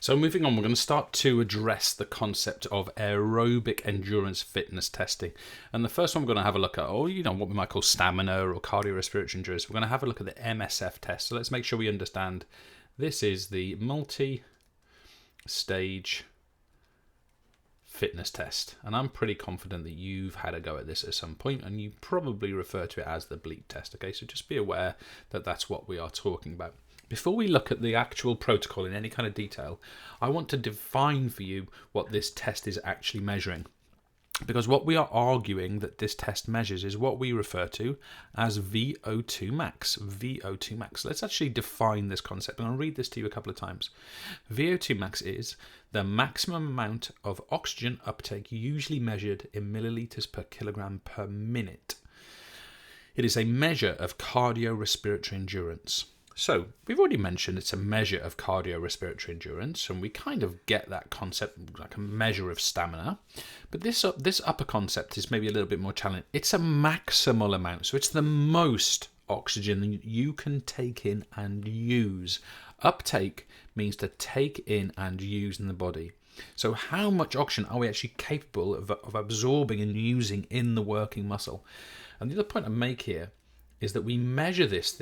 So moving on, we're going to start to address the concept of aerobic endurance fitness testing. And the first one we're going to have a look at, or what we might call stamina or cardiorespiratory endurance. We're going to have a look at the MSF test. So let's make sure we understand this is the multi-stage fitness test. And I'm pretty confident that you've had a go at this at some point, and you probably refer to it as the bleep test. Okay, so just be aware that that's what we are talking about. Before we look at the actual protocol in any kind of detail, I want to define for you what this test is actually measuring. Because what we are arguing that this test measures is what we refer to as VO2 max. VO2 max. Let's actually define this concept. I'm going to read this to you a couple of times. VO2 max is the maximum amount of oxygen uptake usually measured in milliliters per kilogram per minute. It is a measure of cardiorespiratory endurance. So, we've already mentioned it's a measure of cardiorespiratory endurance, and we kind of get that concept like a measure of stamina. But this upper concept is maybe a little bit more challenging. It's a maximal amount, so it's the most oxygen that you can take in and use. Uptake means to take in and use in the body. So how much oxygen are we actually capable of absorbing and using in the working muscle? And the other point I make here is that we measure this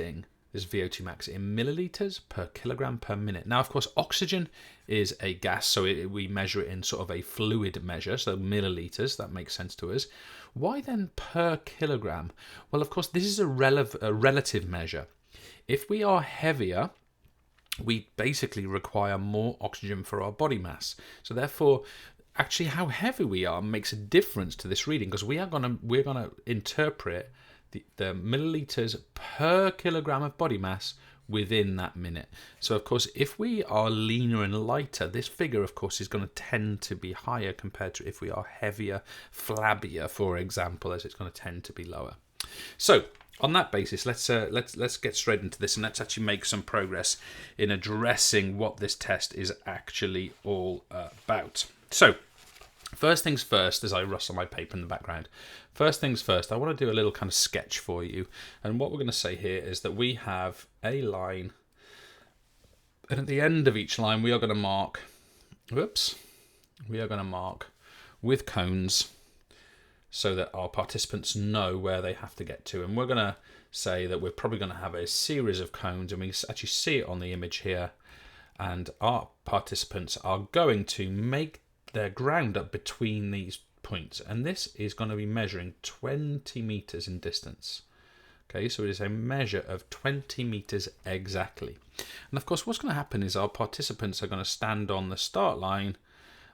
VO2 max in milliliters per kilogram per minute. Now, of course, oxygen is a gas, so we measure it in sort of a fluid measure, so milliliters, that makes sense to us. Why then per kilogram? Well, of course, this is a relative measure. If we are heavier, we basically require more oxygen for our body mass. So therefore, actually how heavy we are makes a difference to this reading, because we're gonna interpret the milliliters per kilogram of body mass within that minute. So of course, if we are leaner and lighter, this figure of course is going to tend to be higher compared to if we are heavier, flabbier, for example, as it's going to tend to be lower. So on that basis, let's get straight into this, and let's actually make some progress in addressing what this test is actually all about. So first things first, as I rustle my paper in the background, first things first, I want to do a little kind of sketch for you. And what we're going to say here is that we have a line, and at the end of each line, we are going to mark, with cones so that our participants know where they have to get to. And we're going to say that we're probably going to have a series of cones, and we actually see it on the image here. And our participants are going to make their ground up between these points, and this is going to be measuring 20 meters in distance. Okay, so it is a measure of 20 meters exactly. And of course, what's going to happen is our participants are going to stand on the start line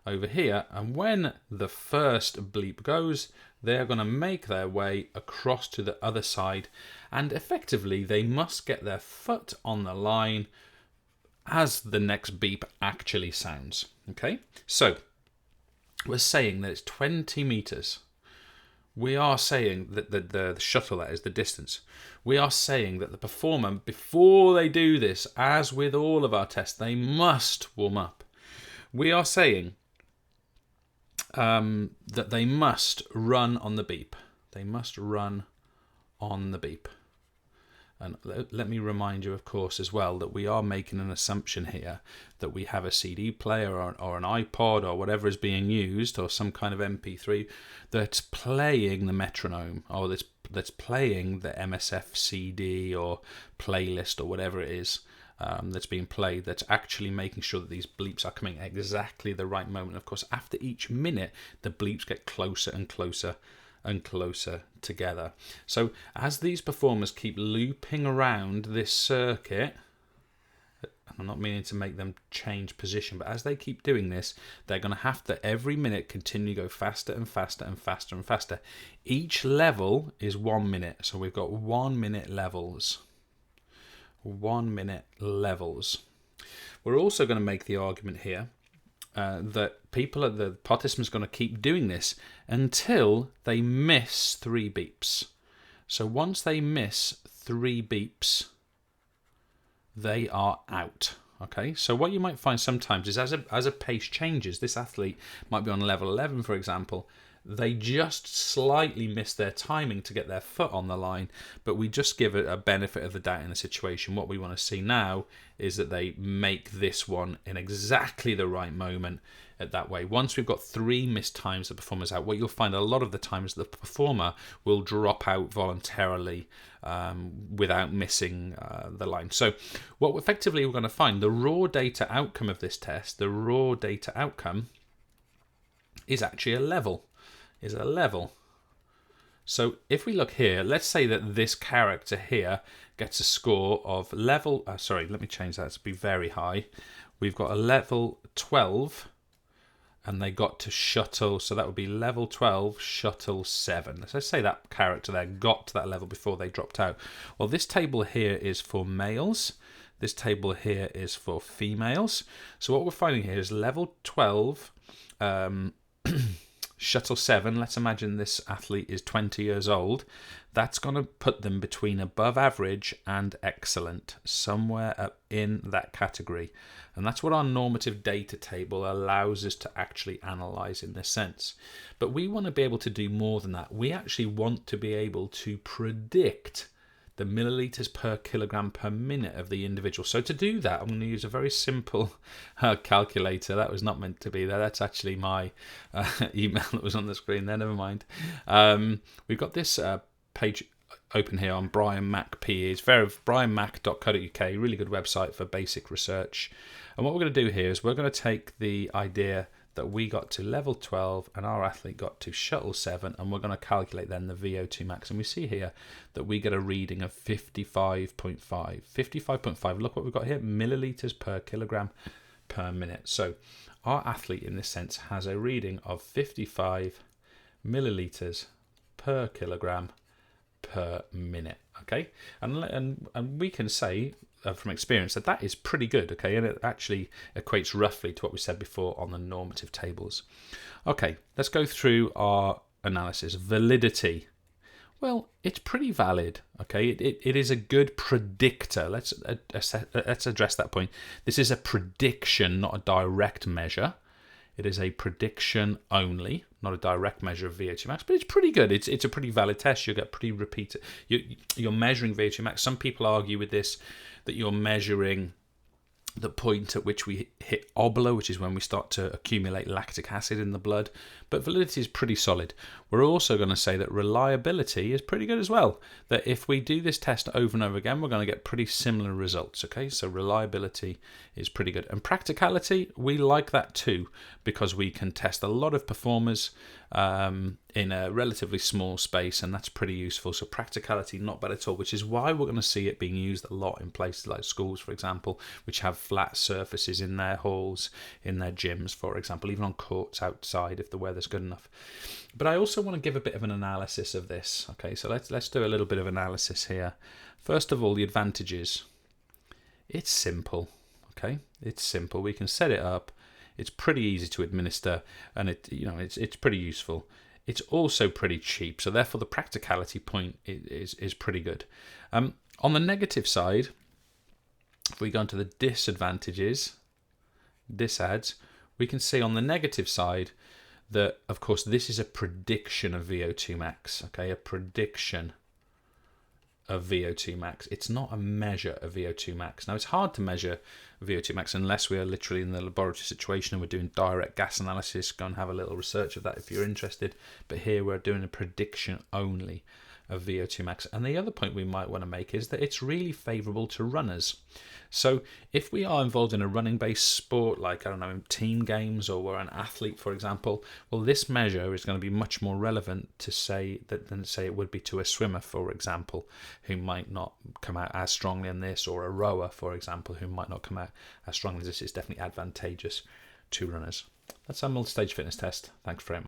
over here, and when the first bleep goes, they're going to make their way across to the other side, and effectively they must get their foot on the line as the next beep actually sounds. Okay, so we're saying that it's 20 meters. We are saying that the shuttle, that is the distance. We are saying that the performer, before they do this, as with all of our tests, they must warm up. We are saying that they must run on the beep. They must run on the beep. And let me remind you, of course, as well, that we are making an assumption here that we have a CD player or an iPod or whatever is being used, or some kind of MP3 that's playing the metronome, or that's playing the MSF CD or playlist or whatever it is that's being played, that's actually making sure that these bleeps are coming at exactly the right moment. Of course, after each minute, the bleeps get closer and closer and closer together. So as these performers keep looping around this circuit, I'm not meaning to make them change position, but as they keep doing this, they're going to have to every minute continue to go faster and faster and faster and faster. Each level is 1 minute, so we've got 1 minute levels. 1 minute levels. We're also going to make the argument here that the participants are going to keep doing this until they miss 3 beeps. So once they miss 3 beeps, they are out. Okay, so what you might find sometimes is as a pace changes, this athlete might be on level 11, for example, they just slightly miss their timing to get their foot on the line, but we just give it a benefit of the doubt in the situation. What we want to see now is that they make this one in exactly the right moment at that way. Once we've got 3 missed times the performer's out, what you'll find a lot of the times the performer will drop out voluntarily without missing the line. So what effectively we're going to find, the raw data outcome of this test, the raw data outcome is actually a level. So if we look here, let's say that this character here gets a score of level, sorry, let me change that to be very high. We've got a level 12 and they got to shuttle, so that would be level 12, shuttle 7. So let's say that character there got to that level before they dropped out. Well, this table here is for males. This table here is for females. So what we're finding here is level 12, shuttle 7. Let's imagine this athlete is 20 years old. That's going to put them between above average and excellent, somewhere up in that category. And that's what our normative data table allows us to actually analyze in this sense. But we want to be able to do more than that. We actually want to be able to predict the milliliters per kilogram per minute of the individual. So to do that, I'm going to use a very simple calculator. That was not meant to be there. That's actually my email that was on the screen there. Never mind. We've got this page open here on Brian Mack PE. It's brianmack.co.uk. Really good website for basic research. And what we're going to do here is we're going to take the idea that we got to level 12 and our athlete got to shuttle 7, and we're going to calculate then the VO2 max, and we see here that we get a reading of 55.5. 55.5, look what we've got here, milliliters per kilogram per minute. So our athlete in this sense has a reading of 55 milliliters per kilogram per minute. Okay, and we can say from experience that is pretty good. Okay, and it actually equates roughly to what we said before on the normative tables. Okay, let's go through our analysis. Validity. Well, it's pretty valid. Okay, it is a good predictor. Let's address that point. This is a prediction, not a direct measure. It is a prediction only, not a direct measure of VO2 max, but it's pretty good. It's a pretty valid test. You'll get pretty repeated. You're measuring VO2 max. Some people argue with this that you're measuring the point at which we hit obla, which is when we start to accumulate lactic acid in the blood. But validity is pretty solid. We're also going to say that reliability is pretty good as well. That if we do this test over and over again, we're going to get pretty similar results. Okay, so reliability is pretty good. And practicality, we like that too, because we can test a lot of performers in a relatively small space, and that's pretty useful. So practicality, not bad at all, which is why we're going to see it being used a lot in places like schools, for example, which have flat surfaces in their halls, in their gyms, for example, even on courts outside if the weather's good enough. But I also want to give a bit of an analysis of this. Okay, so let's do a little bit of analysis here. First of all, the advantages. It's simple. Okay, it's simple. We can set it up. It's pretty easy to administer, and it's pretty useful. It's also pretty cheap, so therefore the practicality point is pretty good. On the negative side, if we go into the disadvantages, disads, we can see on the negative side that, of course, this is a prediction of VO2 max. Okay, a prediction of VO2 max. It's not a measure of VO2 max. Now, it's hard to measure VO2 max unless we are literally in the laboratory situation and we're doing direct gas analysis. Go and have a little research of that if you're interested. But here we're doing a prediction only of VO2 max. And the other point we might want to make is that it's really favourable to runners. So if we are involved in a running-based sport, like, I don't know, team games, or we're an athlete, for example, well, this measure is going to be much more relevant to say that than say it would be to a swimmer, for example, who might not come out as strongly in this, or a rower, for example, who might not come out as strongly as this. Is definitely advantageous to runners. That's our multi-stage fitness test. Thanks very much.